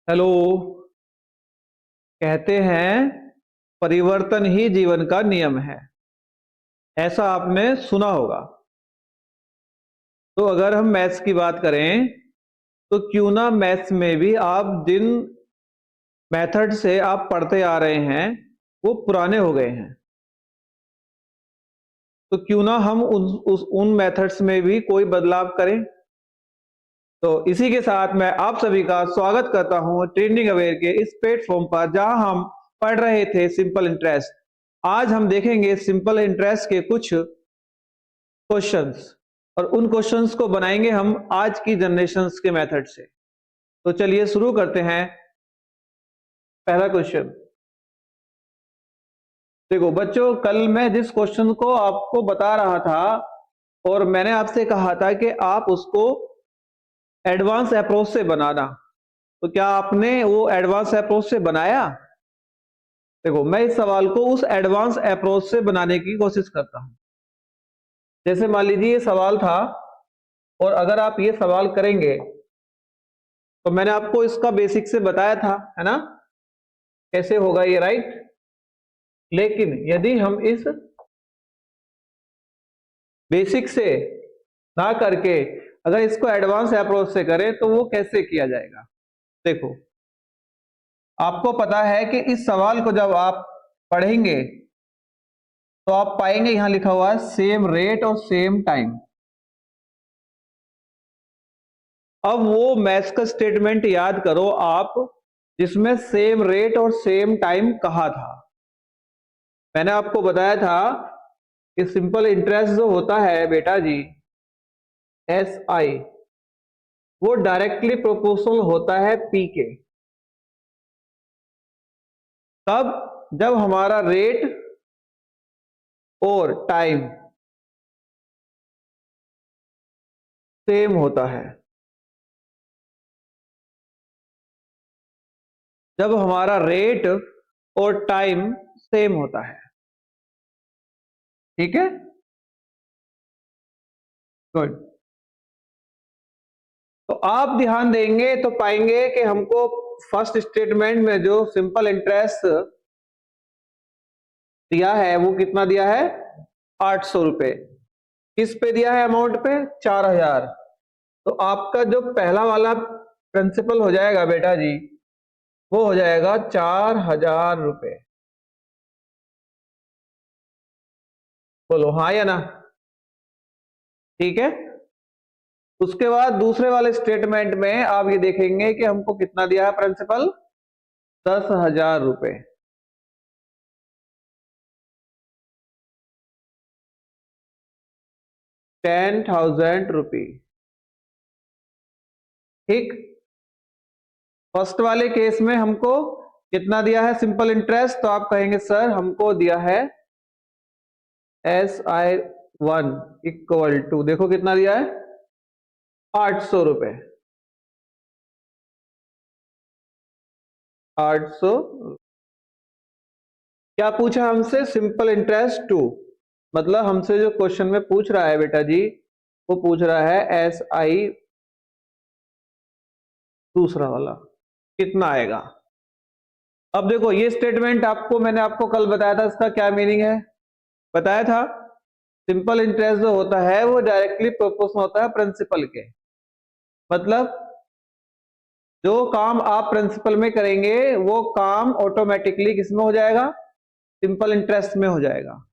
Hello. कहते हैं परिवर्तन ही जीवन का नियम है। ऐसा आपने सुना होगा। तो अगर हम मैथ्स की बात करें तो क्यों ना मैथ्स में भी आप जिन मेथड से आप पढ़ते आ रहे हैं वो पुराने हो गए हैं। तो क्यों ना हम उन मेथड्स में भी कोई बदलाव करें। तो इसी के साथ मैं आप सभी का स्वागत करता हूं ट्रेंडिंग अवेयर के इस प्लेटफॉर्म पर, जहां हम पढ़ रहे थे सिंपल इंटरेस्ट। आज हम देखेंगे सिंपल इंटरेस्ट के कुछ क्वेश्चंस, और उन क्वेश्चंस को बनाएंगे हम आज की जनरेशन्स के मेथड से। तो चलिए शुरू करते हैं। पहला क्वेश्चन देखो बच्चों, कल मैं जिस क्वेश्चन को आपको बता रहा था और मैंने आपसे कहा था कि आप उसको एडवांस अप्रोच से बनाना, तो क्या आपने वो एडवांस अप्रोच से बनाया? देखो, मैं इस सवाल को उस एडवांस अप्रोच से बनाने की कोशिश करता हूं। जैसे मान लीजिए ये सवाल था, और अगर आप ये सवाल करेंगे तो मैंने आपको इसका बेसिक से बताया था, है ना, कैसे होगा ये, राइट। लेकिन यदि हम इस बेसिक से ना करके अगर इसको एडवांस अप्रोच से करें तो वो कैसे किया जाएगा। देखो, आपको पता है कि इस सवाल को जब आप पढ़ेंगे तो आप पाएंगे यहां लिखा हुआ है सेम रेट और सेम टाइम। अब वो मैथ्स का स्टेटमेंट याद करो आप, जिसमें सेम रेट और सेम टाइम कहा था। मैंने आपको बताया था कि सिंपल इंटरेस्ट जो होता है बेटा जी, एस आई, वो डायरेक्टली प्रोपोर्शनल होता है पी के। तब जब हमारा रेट और टाइम सेम होता है, जब हमारा रेट और टाइम सेम होता है। ठीक है, गुड। तो आप ध्यान देंगे तो पाएंगे कि हमको फर्स्ट स्टेटमेंट में जो सिंपल इंटरेस्ट दिया है वो कितना दिया है, 800 रुपए। किस पे दिया है, अमाउंट पे 4000। तो आपका जो पहला वाला प्रिंसिपल हो जाएगा बेटा जी, वो हो जाएगा 4000 रुपए। बोलो हाँ या ना। ठीक है। उसके बाद दूसरे वाले स्टेटमेंट में आप ये देखेंगे कि हमको कितना दिया है प्रिंसिपल, 10,000 रुपए। 10,000 रुपी। ठीक। फर्स्ट वाले केस में हमको कितना दिया है सिंपल इंटरेस्ट, तो आप कहेंगे सर हमको दिया है SI1 इक्वल टू, देखो कितना दिया है, 800 रुपए। 800। क्या पूछा हमसे, सिंपल इंटरेस्ट टू, मतलब हमसे जो क्वेश्चन में पूछ रहा है बेटा जी, वो पूछ रहा है SI दूसरा वाला कितना आएगा। अब देखो ये स्टेटमेंट आपको मैंने आपको कल बताया था, इसका क्या मीनिंग है बताया था। सिंपल इंटरेस्ट जो होता है वो डायरेक्टली प्रोपोर्शनल होता है प्रिंसिपल के। मतलब जो काम आप प्रिंसिपल में करेंगे वो काम ऑटोमेटिकली किसमें हो जाएगा, सिंपल इंटरेस्ट में हो जाएगा।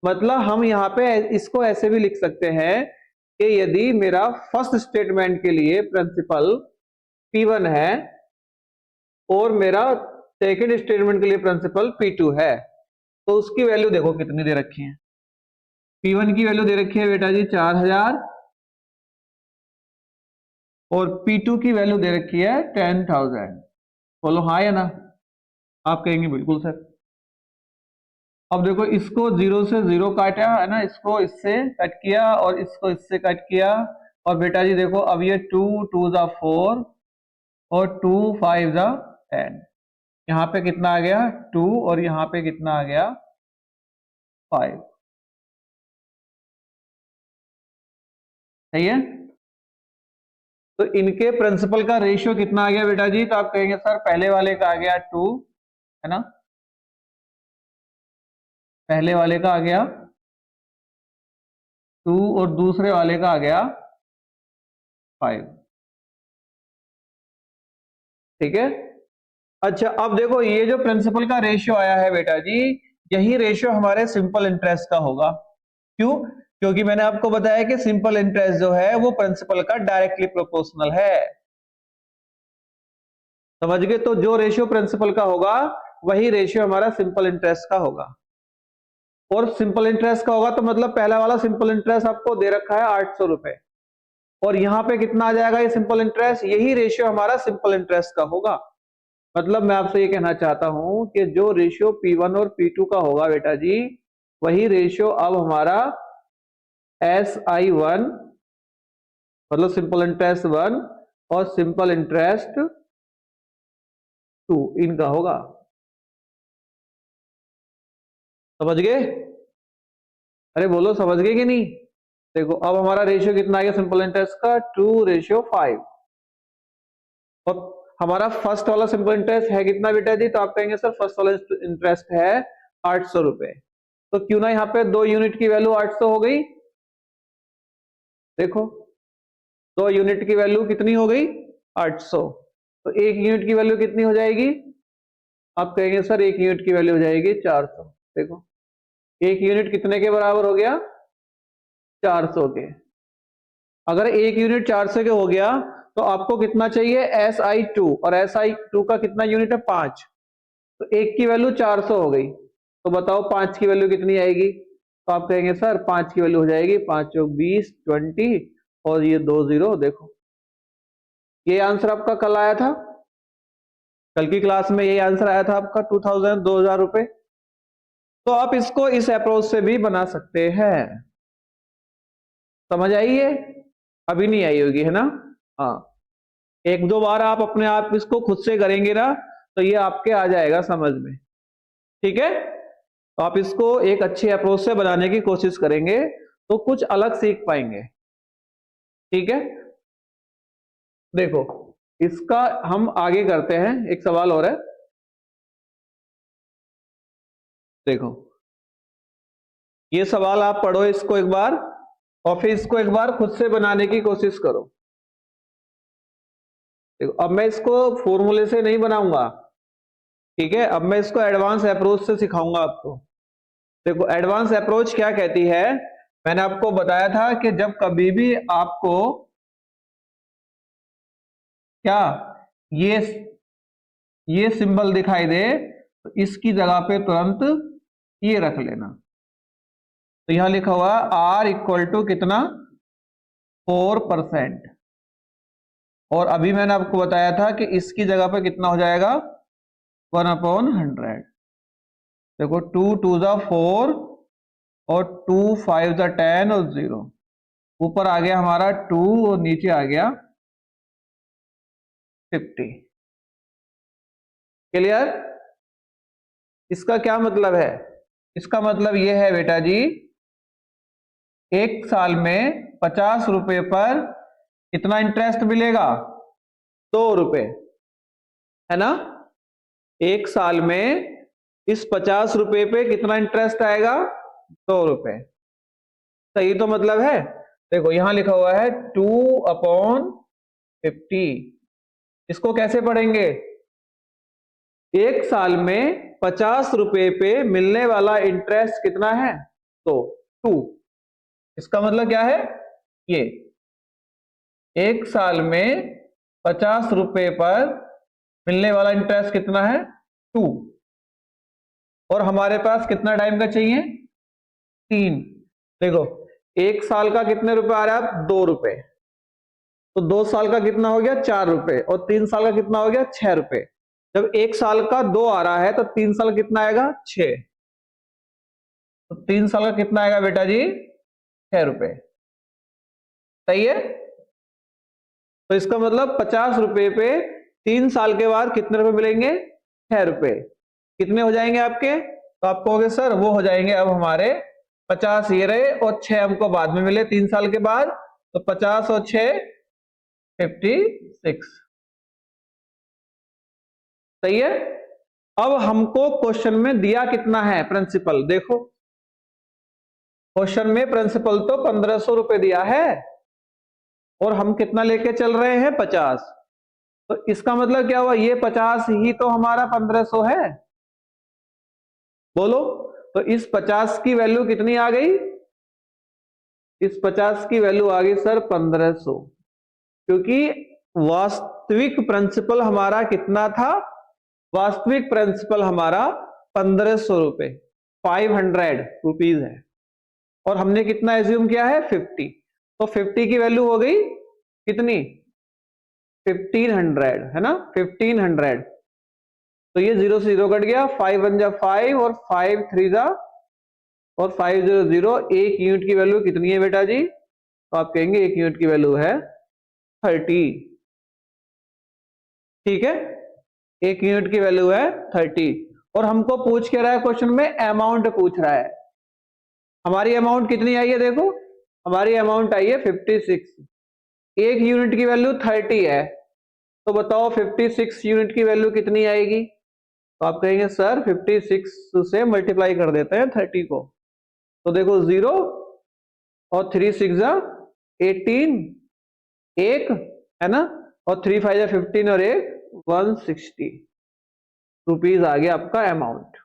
मतलब हम यहाँ पे इसको ऐसे भी लिख सकते हैं कि यदि मेरा फर्स्ट स्टेटमेंट के लिए प्रिंसिपल P1 है और मेरा सेकंड स्टेटमेंट के लिए प्रिंसिपल P2 है, तो उसकी वैल्यू देखो कितनी दे रखी है। P1 की वैल्यू दे रखी है बेटा जी 4000, और P2 की वैल्यू दे रखी है 10,000। बोलो हाँ या ना। आप कहेंगे बिल्कुल सर। अब देखो इसको जीरो से जीरो काटा है ना, इसको इससे कट किया और इसको इससे कट किया, और बेटा जी देखो अब ये 2 2 जा 4 और 2 5 जा 10। यहाँ पे कितना आ गया 2, और यहाँ पे कितना आ गया 5। सही है। तो इनके प्रिंसिपल का रेशियो कितना आ गया बेटा जी? तो आप कहेंगे सर पहले वाले का आ गया 2, है ना, पहले वाले का आ गया 2 और दूसरे वाले का आ गया 5। ठीक है। अच्छा अब देखो ये जो प्रिंसिपल का रेशियो आया है बेटा जी, यही रेशियो हमारे सिंपल इंटरेस्ट का होगा। क्यों? क्योंकि मैंने आपको बताया कि सिंपल इंटरेस्ट जो है वो प्रिंसिपल का डायरेक्टली प्रोपोर्शनल है। समझ गए? तो जो रेशियो प्रिंसिपल का होगा वही रेशियो हमारा सिंपल इंटरेस्ट का होगा। और सिंपल इंटरेस्ट का होगा तो मतलब पहला वाला सिंपल इंटरेस्ट आपको दे रखा है 800 रुपए, और यहां पे कितना आ जाएगा ये सिंपल इंटरेस्ट, यही रेशियो हमारा सिंपल इंटरेस्ट का होगा। मतलब मैं आपसे ये कहना चाहता हूं कि जो रेशियो P1 और P2 का होगा बेटा जी, वही रेशियो अब हमारा SI1 मतलब सिंपल इंटरेस्ट 1 और सिंपल इंटरेस्ट 2 इनका होगा। समझ गए? अरे बोलो समझ गए कि नहीं? देखो अब हमारा रेशियो कितना आ गया सिंपल इंटरेस्ट का 2:5, और हमारा फर्स्ट वाला सिंपल इंटरेस्ट है कितना बेटा जी? तो आप कहेंगे सर फर्स्ट वाला इंटरेस्ट है 800 रुपए, तो क्यों ना यहाँ पे 2 यूनिट की वैल्यू 800 हो गई। देखो 2 यूनिट की वैल्यू कितनी हो गई? 800। तो 1 यूनिट की वैल्यू कितनी हो जाएगी? आप कहेंगे सर 1 यूनिट की वैल्यू हो जाएगी 400। देखो 1 यूनिट कितने के बराबर हो गया? 400 के। अगर 1 यूनिट 400 के हो गया तो आपको कितना चाहिए? SI2, और SI2 का कितना यूनिट है? 5। तो 1 की वैल्यू 400 हो गई, तो बताओ 5 की वैल्यू कितनी आएगी? तो आप कहेंगे सर 5 की वैल्यू हो जाएगी 5 चौक 20, 20 और ये 2 0। देखो ये आंसर आपका कल आया था, कल की क्लास में यही आंसर आया था आपका 2000 रुपए। तो आप इसको इस अप्रोच से भी बना सकते हैं। समझ आई है? अभी नहीं आई होगी, है ना? हाँ, 1-2 बार आप अपने आप इसको खुद से करेंगे ना तो ये आपके आ जाएगा समझ में। ठीक है, तो आप इसको एक अच्छे अप्रोच से बनाने की कोशिश करेंगे तो कुछ अलग सीख पाएंगे। ठीक है, देखो इसका हम आगे करते हैं, एक सवाल और है। देखो ये सवाल आप पढ़ो इसको एक बार, और फिर इसको एक बार खुद से बनाने की कोशिश करो। देखो अब मैं इसको फॉर्मूले से नहीं बनाऊंगा, ठीक है, अब मैं इसको एडवांस अप्रोच से सिखाऊंगा आपको। देखो एडवांस अप्रोच क्या कहती है, मैंने आपको बताया था कि जब कभी भी आपको क्या ये सिंबल दिखाई दे तो इसकी जगह पे तुरंत ये रख लेना। तो यहां लिखा हुआ R इक्वल टू कितना? 4%, और अभी मैंने आपको बताया था कि इसकी जगह पे कितना हो जाएगा? 1/100। देखो 2 2 जा 4 और 2 5 जा 10 और 0, ऊपर आ गया हमारा 2 और नीचे आ गया 50। क्लियर? इसका क्या मतलब है? इसका मतलब यह है बेटा जी, एक साल में 50 रुपए पर कितना इंटरेस्ट मिलेगा? 2 रुपए, है ना? एक साल में इस 50 रुपए पे कितना इंटरेस्ट आएगा? 2 रुपए। सही तो मतलब है। देखो यहां लिखा हुआ है 2/50। इसको कैसे पढ़ेंगे? एक साल में 50 रुपए पे मिलने वाला इंटरेस्ट कितना है? तो 2। इसका मतलब क्या है? ये एक साल में 50 रुपए पर मिलने वाला इंटरेस्ट कितना है? 2। और हमारे पास कितना टाइम का चाहिए? 3। देखो एक साल का कितने रुपए आ रहा है? 2 रुपए। तो 2 साल का कितना हो गया? 4 रुपए, और 3 साल का कितना हो गया? 6 रुपए। जब एक साल का 2 आ रहा है तो 3 साल कितना आएगा? 6। तो 3 साल का कितना आएगा बेटा जी? 6 रुपए। सही है? तो इसका मतलब 50 रुपए पे 3 साल के बाद कितने रुपए मिलेंगे? 6 रुपए। कितने हो जाएंगे आपके? तो आप कहोगे सर वो हो जाएंगे अब हमारे 50 ये रहे और 6 हमको बाद में मिले 3 साल के बाद, तो 50 और 6 56। सही है। अब हमको क्वेश्चन में दिया कितना है प्रिंसिपल, देखो क्वेश्चन में प्रिंसिपल तो 1500 रुपए दिया है और हम कितना लेके चल रहे हैं 50। तो इसका मतलब क्या हुआ, ये 50 ही तो हमारा 1500 है। बोलो, तो इस 50 की वैल्यू कितनी आ गई, इस 50 की वैल्यू आ गई सर 1500, क्योंकि वास्तविक प्रिंसिपल हमारा कितना था, वास्तविक प्रिंसिपल हमारा 1500 रुपए, 500 रुपीज है, और हमने कितना एज्यूम किया है 50। तो 50 की वैल्यू हो गई कितनी 1500, है ना 1500। तो ये 0 से 0 कट गया, 5 1 जा 5 और 5 3 जा और 5 0 0। एक यूनिट की वैल्यू कितनी है बेटा जी, तो आप कहेंगे एक यूनिट की वैल्यू है 30। ठीक है, एक यूनिट की वैल्यू है 30। और हमको पूछ के रहा है क्वेश्चन में, अमाउंट पूछ रहा है। हमारी अमाउंट कितनी आई है, देखो हमारी अमाउंट आई है 56। एक यूनिट की वैल्यू 30 है, तो बताओ 56 यूनिट की वैल्यू कितनी आएगी। तो आप कहेंगे सर 56 से मल्टीप्लाई कर देते हैं 30 को। तो देखो 0 और 3 6 जा 18, एक है ना, और 3 5 जा 15 और एक 160 रुपीज आ गया आपका अमाउंट।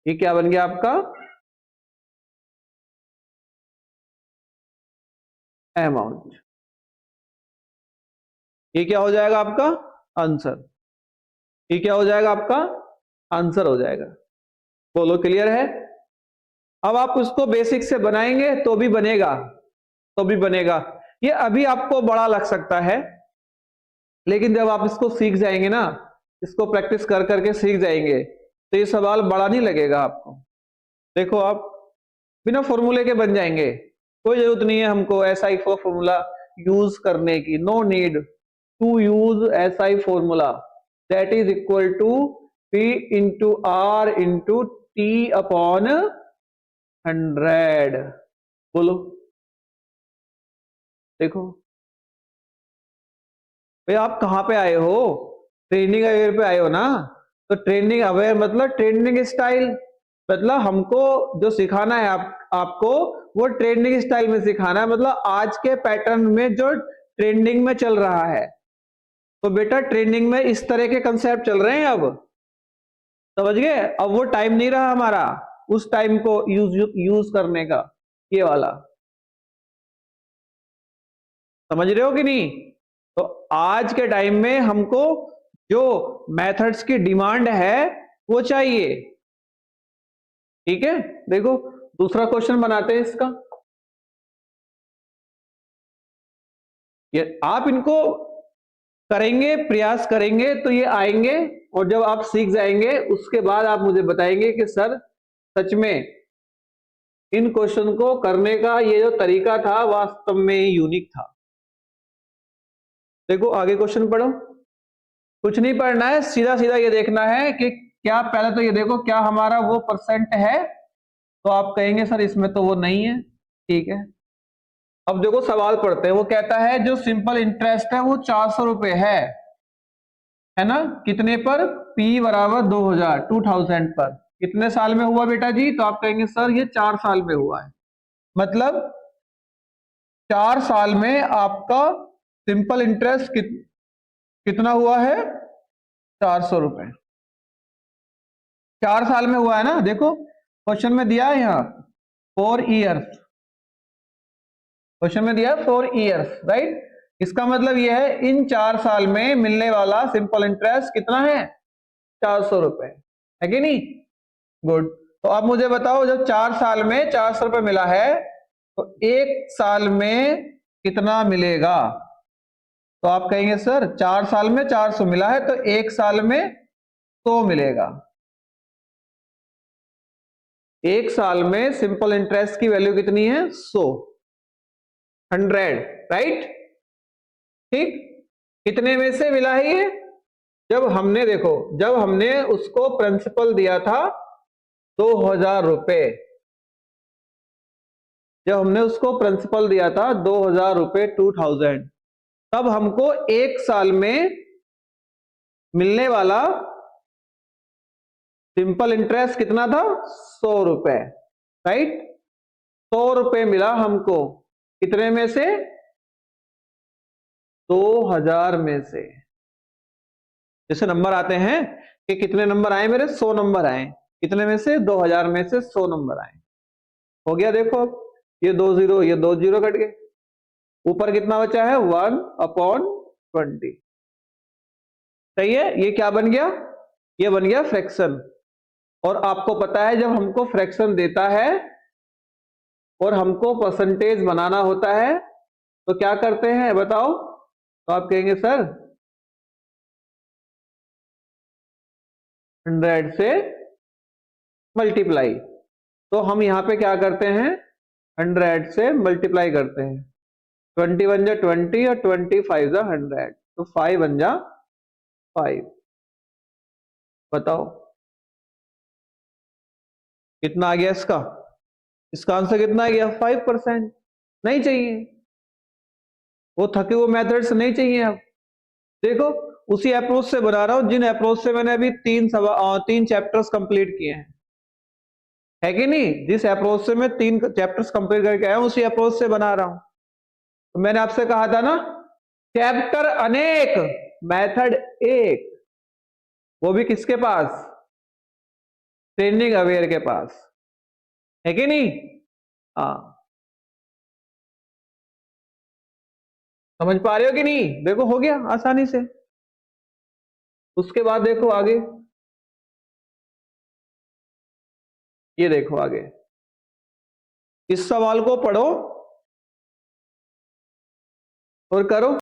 ये क्या बन गया आपका अमाउंट। ये क्या हो जाएगा आपका आंसर, ये क्या हो जाएगा आपका आंसर हो जाएगा। बोलो क्लियर है। अब आप उसको बेसिक से बनाएंगे तो भी बनेगा, तो भी बनेगा। ये अभी आपको बड़ा लग सकता है, लेकिन जब आप इसको सीख जाएंगे ना, इसको प्रैक्टिस कर करके सीख जाएंगे, तो ये सवाल बड़ा नहीं लगेगा आपको। देखो आप बिना फॉर्मूले के बन जाएंगे, कोई जरूरत नहीं है हमको SI फॉर्मूला यूज करने की। No need to use SI formula, that is equal to P into R into T upon 100। बोलो, देखो भाई आप कहाँ पे आए हो, ट्रेंडिंग अवेयर पे आए हो ना। तो ट्रेंडिंग अवेयर मतलब ट्रेंडिंग स्टाइल, मतलब हमको जो सिखाना है आपको वो ट्रेंडिंग स्टाइल में सिखाना है, मतलब आज के पैटर्न में जो ट्रेंडिंग में चल रहा है। तो बेटा ट्रेंडिंग में इस तरह के कंसेप्ट चल रहे हैं, अब समझ गए। अब वो टाइम नहीं रहा हमारा उस टाइम को यूज करने का, ये वाला समझ रहे हो कि नहीं। तो आज के टाइम में हमको जो मेथड्स की डिमांड है वो चाहिए। ठीक है, देखो दूसरा क्वेश्चन बनाते हैं इसका। ये आप इनको करेंगे, प्रयास करेंगे तो ये आएंगे, और जब आप सीख जाएंगे उसके बाद आप मुझे बताएंगे कि सर सच में इन क्वेश्चन को करने का ये जो तरीका था वास्तव में यूनिक था। देखो आगे क्वेश्चन पढ़ो, कुछ नहीं पढ़ना है, सीधा सीधा ये देखना है कि क्या, पहले तो ये देखो क्या हमारा वो परसेंट है। तो आप कहेंगे सर इसमें तो वो नहीं है। ठीक है, अब देखो सवाल पढ़ते हैं। वो कहता है जो सिंपल इंटरेस्ट है वो 400 रुपए है ना, कितने पर, P बराबर 2000 पर, कितने साल में हुआ बेटा जी। तो आप कहेंगे सर ये 4 साल में हुआ है, मतलब 4 साल में आपका सिंपल इंटरेस्ट कितना हुआ है 400 रुपए। 4 साल में हुआ है ना, देखो क्वेश्चन में दिया है यहाँ 4 ईयर्स, क्वेश्चन में दिया है 4 ईयर्स, राइट। इसका मतलब यह है इन 4 साल में मिलने वाला सिंपल इंटरेस्ट कितना है 400 रुपए, है कि नहीं। गुड। तो अब मुझे बताओ जब 4 साल में 400 रुपए मिला है तो 1 साल में कितना मिलेगा। तो आप कहेंगे सर 4 साल में 400 मिला है तो 1 साल में 100 मिलेगा। 1 साल में सिंपल इंटरेस्ट की वैल्यू कितनी है 100, राइट। ठीक, कितने में से मिला है ये, जब हमने देखो जब हमने उसको प्रिंसिपल दिया था 2000 रुपए, जब हमने उसको प्रिंसिपल दिया था 2000 रुपए 2000, तब हमको एक साल में मिलने वाला सिंपल इंटरेस्ट कितना था? 100 रुपए, राइट। 100 रुपए मिला हमको, कितने में से? 2000 में से। जैसे नंबर आते हैं कि कितने नंबर आए मेरे? 100 नंबर आए, कितने में से? 2000 में से 100 नंबर आए। हो गया, देखो अब ये 2 जीरो, ये 2 जीरो कट गए, ऊपर कितना बचा है? 1/20। सही है, ये क्या बन गया? ये बन गया फ्रैक्शन। और आपको पता है जब हमको फ्रैक्शन देता है और हमको परसेंटेज बनाना होता है तो क्या करते हैं बताओ? तो आप कहेंगे सर 100 से मल्टीप्लाई। तो हम यहां पे क्या करते हैं? 100 से मल्टीप्लाई करते हैं। 21 जा 20 और 25 जा 100, तो 5 बन जा 5। बताओ कितना आ गया इसका? इसका आंसर कितना आ गया? 5%। नहीं चाहिए, वो थके हुए मेथड्स नहीं चाहिए। अब देखो उसी अप्रोच से बना रहा हूं, जिन अप्रोच से मैंने अभी 3 चैप्टर्स कंप्लीट किए हैं, है कि नहीं? जिस अप्रोच से मैं 3 चैप्टर्स कंप्लीट करके आया हूं, उसी अप्रोच से बना रहा हूं। तो मैंने आपसे कहा था ना, चैप्टर अनेक, मेथड एक, वो भी किसके पास? ट्रेनिंग अवेयर के पास, है कि नहीं? हाँ, समझ पा रहे हो कि नहीं? देखो हो गया आसानी से। उसके बाद देखो आगे, ये देखो आगे, इस सवाल को पढ़ो और करो।